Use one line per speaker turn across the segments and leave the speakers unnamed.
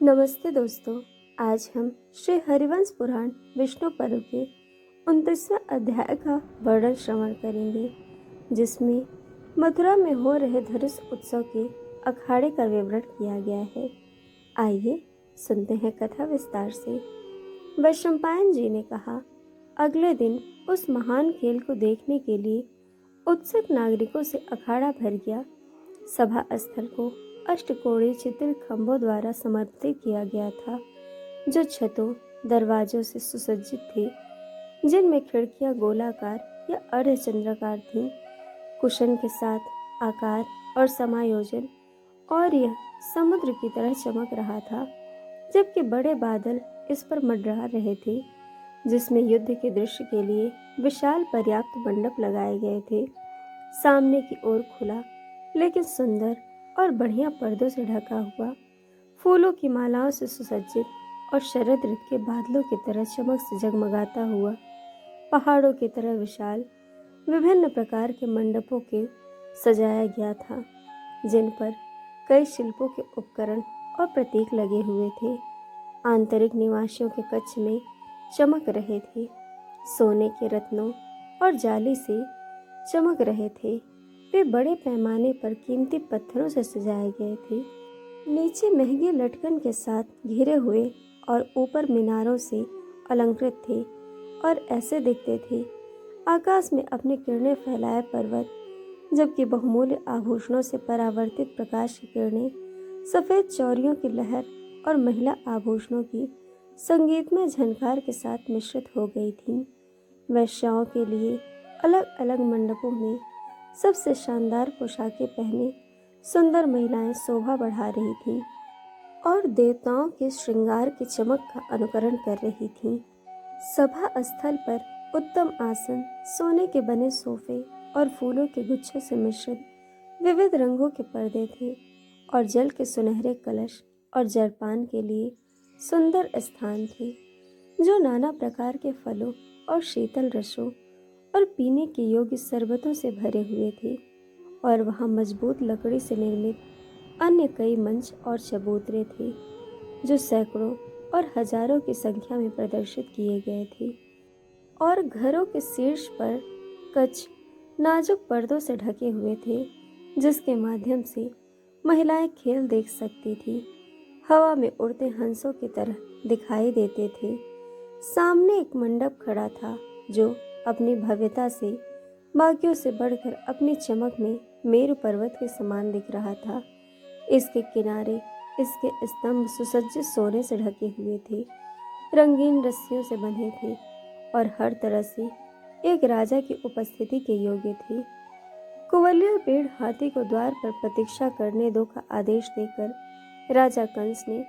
नमस्ते दोस्तों। आज हम श्री हरिवंश पुराण विष्णु पर्व के 29वें अध्याय का वर्णन श्रवण करेंगे, जिसमें मथुरा में हो रहे धनुष उत्सव के अखाड़े का विवरण किया गया है। आइए सुनते हैं कथा विस्तार से। वैशंपायन जी ने कहा, अगले दिन उस महान खेल को देखने के लिए उत्सुक नागरिकों से अखाड़ा भर गया। सभा स्थल को अष्टकोणीय चित्र खंभों द्वारा समर्पित किया गया था, जो छतों दरवाजों से सुसज्जित थे, जिनमें खिड़कियां गोलाकार या अर्धचंद्राकार थीं। कुशन के साथ आकार और समायोजन, और यह समुद्र की तरह चमक रहा था, जबकि बड़े बादल इस पर मंडरा रहे थे, जिसमें युद्ध के दृश्य के लिए विशाल पर्याप्त मंडप लगाए गए थे। सामने की ओर खुला लेकिन सुंदर और बढ़िया पर्दों से ढका हुआ, फूलों की मालाओं से सुसज्जित और शरद ऋतु के बादलों की तरह चमक से जगमगाता हुआ, पहाड़ों की तरह विशाल विभिन्न प्रकार के मंडपों के सजाया गया था, जिन पर कई शिल्पों के उपकरण और प्रतीक लगे हुए थे। आंतरिक निवासियों के कक्ष में चमक रहे थे, सोने के रत्नों और जाली से चमक रहे थे। वे बड़े पैमाने पर कीमती पत्थरों से सजाए गए थे, नीचे महंगे लटकन के साथ घिरे हुए और ऊपर मीनारों से अलंकृत थे, और ऐसे दिखते थे आकाश में अपनी किरणें फैलाए पर्वत, जबकि बहुमूल्य आभूषणों से परावर्तित प्रकाश की किरणें सफ़ेद चौरियों की लहर और महिला आभूषणों की संगीतमय झनकार के साथ मिश्रित हो गई थीं। वेश्याओं के लिए अलग अलग मंडपों में सबसे शानदार पोशाकें पहने सुंदर महिलाएं शोभा बढ़ा रही थीं और देवताओं के श्रृंगार की चमक का अनुकरण कर रही थीं। सभा स्थल पर उत्तम आसन, सोने के बने सोफे और फूलों के गुच्छों से मिश्रित विविध रंगों के पर्दे थे, और जल के सुनहरे कलश और जलपान के लिए सुंदर स्थान थे, जो नाना प्रकार के फलों और शीतल रसों और पीने के योग्य शरबतों से भरे हुए थे। और वहाँ मजबूत लकड़ी से निर्मित अन्य कई मंच और चबूतरे थे, जो सैकड़ों और हजारों की संख्या में प्रदर्शित किए गए थे। और घरों के शीर्ष पर कच्छ नाजुक पर्दों से ढके हुए थे, जिसके माध्यम से महिलाएं खेल देख सकती थी, हवा में उड़ते हंसों की तरह दिखाई देते थे। सामने एक मंडप खड़ा था, जो अपनी भव्यता से बाकियों से बढ़कर अपनी चमक में मेरु पर्वत के समान दिख रहा था। इसके किनारे इसके स्तंभ सुसज्जित सोने से ढके हुए थे, रंगीन रस्सियों से बंधे थे, और हर तरह से एक राजा की उपस्थिति के योग्य थे। कुंवलिया पेड़ हाथी को द्वार पर प्रतीक्षा करने दो का आदेश देकर राजा कंस ने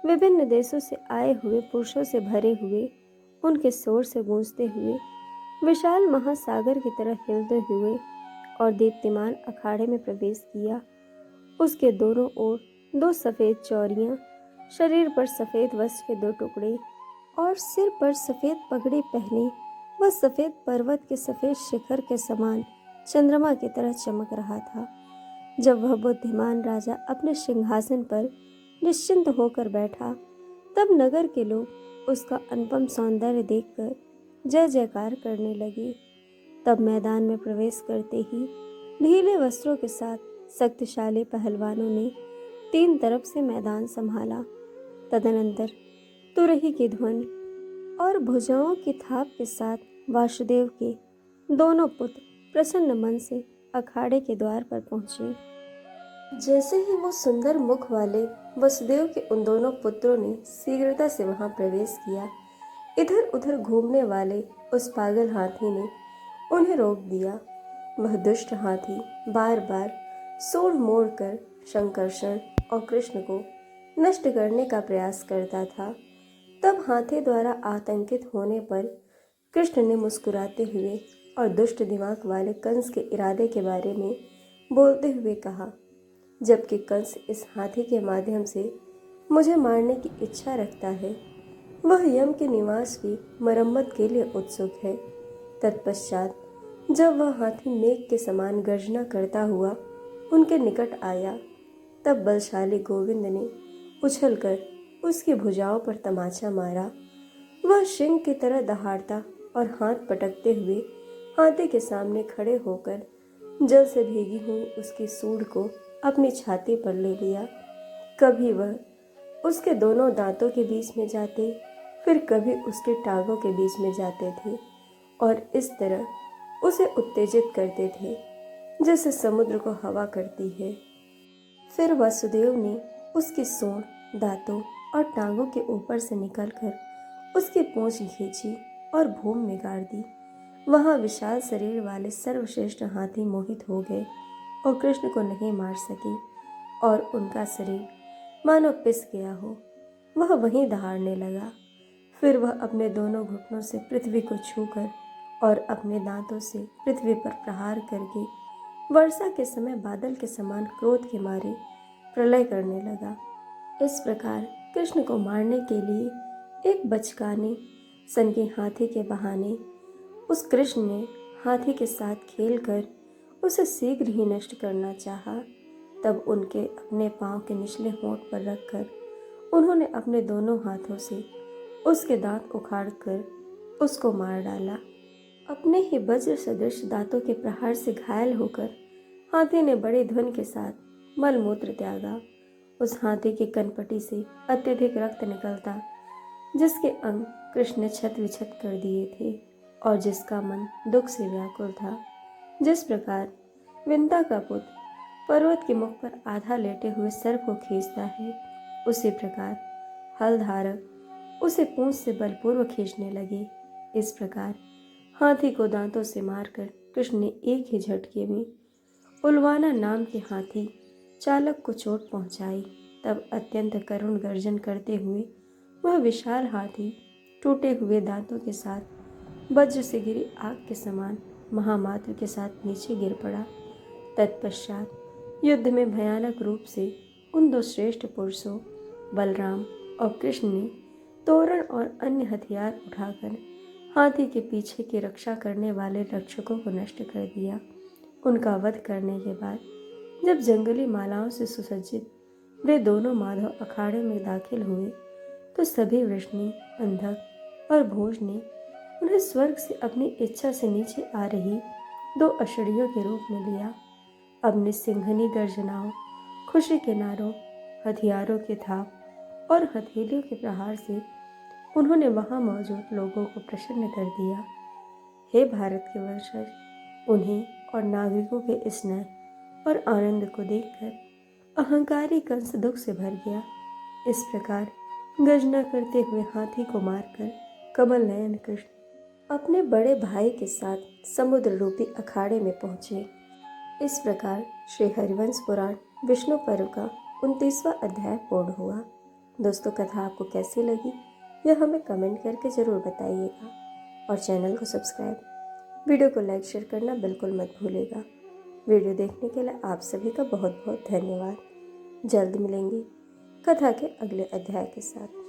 विभिन्न देशों से आए हुए पुरुषों से भरे हुए, उनके शोर से गूंजते हुए, विशाल महासागर की तरह हिलते हुए और दीप्तिमान अखाड़े में प्रवेश किया। उसके दोनों ओर दो सफेद चौरियां, शरीर पर सफेद वस्त्र के दो टुकड़े और सिर पर सफेद पगड़ी पहने वह सफेद पर्वत के सफेद शिखर के समान चंद्रमा की तरह चमक रहा था। जब वह बुद्धिमान राजा अपने सिंहासन पर निश्चिंत होकर बैठा, तब नगर के लोग उसका अनुपम सौंदर्य देखकर जय जयकार करने लगे। तब मैदान में प्रवेश करते ही ढीले वस्त्रों के साथ शक्तिशाली पहलवानों ने तीन तरफ से मैदान संभाला। तदनंतर तुरही की ध्वनि और भुजाओं की थाप के साथ वासुदेव के दोनों पुत्र प्रसन्न मन से अखाड़े के द्वार पर पहुंचे। जैसे ही वो सुंदर मुख वाले वसुदेव के उन दोनों पुत्रों ने शीघ्रता से वहां प्रवेश किया, इधर उधर घूमने वाले उस पागल हाथी ने उन्हें रोक दिया। वह दुष्ट हाथी बार बार सूंड मोड़ कर शंकरषण और कृष्ण को नष्ट करने का प्रयास करता था। तब हाथी द्वारा आतंकित होने पर कृष्ण ने मुस्कुराते हुए और दुष्ट दिमाग वाले कंस के इरादे के बारे में बोलते हुए कहा, जबकि कंस इस हाथी के माध्यम से मुझे मारने की इच्छा रखता है, वह यम के निवास की मरम्मत के लिए उत्सुक है। तत्पश्चात जब वह हाथी मेघ के समान गर्जना करता हुआ उनके निकट आया, तब बलशाली गोविंद ने उछलकर उसकी भुजाओं पर तमाचा मारा। वह सिंह की तरह दहाड़ता और हाथ पटकते हुए हाथी के सामने खड़े होकर जल से भीगी हुई उसकी सूंड को अपनी छाती पर ले लिया। कभी वह उसके दोनों दांतों के बीच में जाते, फिर कभी उसके टांगों के बीच में जाते थे और इस तरह उसे उत्तेजित करते थे जैसे समुद्र को हवा करती है। फिर वासुदेव ने उसकी सूंड, दांतों और टांगों के ऊपर से निकलकर उसकी पूंछ खींची और भूमि में गाड़ दी। वहां विशाल शरीर वाले सर्वश्रेष्ठ हाथी मोहित हो गए और कृष्ण को नहीं मार सके और उनका शरीर मानो पिस गया हो। वह वहीं दहाड़ने लगा। फिर वह अपने दोनों घुटनों से पृथ्वी को छूकर और अपने दांतों से पृथ्वी पर प्रहार करके वर्षा के समय बादल के समान क्रोध के मारे प्रलय करने लगा। इस प्रकार कृष्ण को मारने के लिए एक बचकाने सनके हाथी के बहाने उस कृष्ण ने हाथी के साथ खेलकर उसे शीघ्र ही नष्ट करना चाहा। तब उनके अपने पांव के निचले होंठ पर रखकर उन्होंने अपने दोनों हाथों से उसके दांत उखाड़कर उसको मार डाला। अपने ही वज्र सदृश दांतों के प्रहार से घायल होकर हाथी ने बड़ी धुन के साथ मलमूत्र त्यागा। उस हाथी की कनपटी से अत्यधिक रक्त निकलता, जिसके अंग कृष्ण ने छत विछत कर दिए थे और जिसका मन दुख से व्याकुल था। जिस प्रकार विंता का पुत्र पर्वत के मुख पर आधा लेटे हुए सर्प को खींचता है, उसी प्रकार हलधारक उसे पूंछ से बलपूर्वक खींचने लगे। इस प्रकार हाथी को दांतों से मारकर कृष्ण ने एक ही झटके में उलवाना नाम के हाथी चालक को चोट पहुंचाई। तब अत्यंत करुण गर्जन करते हुए वह विशाल हाथी टूटे हुए दांतों के साथ वज्र से गिरी आग के समान महामातृ के साथ नीचे गिर पड़ा। तत्पश्चात युद्ध में भयानक रूप से उन दो श्रेष्ठ पुरुषों बलराम और कृष्ण ने तोरण और अन्य हथियार उठाकर हाथी के पीछे की रक्षा करने वाले रक्षकों को नष्ट कर दिया। उनका वध करने के बाद जब जंगली मालाओं से सुसज्जित वे दोनों माधव अखाड़े में दाखिल हुए, तो सभी वृष्णि, अंधक और भोज ने उन्हें स्वर्ग से अपनी इच्छा से नीचे आ रही दो अषडियों के रूप में लिया। अब निस्सिंघनी गर्जनाओं, खुशी के नारों, हथियारों के थाप और हथेलियों के प्रहार से उन्होंने वहां मौजूद लोगों को प्रसन्न कर दिया। हे भारत के वंशज, उन्हें और नागरिकों के स्नेह और आनंद को देखकर अहंकारी कंस दुख से भर गया। इस प्रकार गर्जना करते हुए हाथी को मारकर कमल नयन कृष्ण अपने बड़े भाई के साथ समुद्र रूपी अखाड़े में पहुंचे। इस प्रकार श्री हरिवंश पुराण विष्णु पर्व का 29वां अध्याय पूर्ण हुआ। दोस्तों, कथा आपको कैसी लगी यह हमें कमेंट करके ज़रूर बताइएगा और चैनल को सब्सक्राइब, वीडियो को लाइक शेयर करना बिल्कुल मत भूलिएगा। वीडियो देखने के लिए आप सभी का बहुत बहुत धन्यवाद। जल्द मिलेंगे कथा के अगले अध्याय के साथ।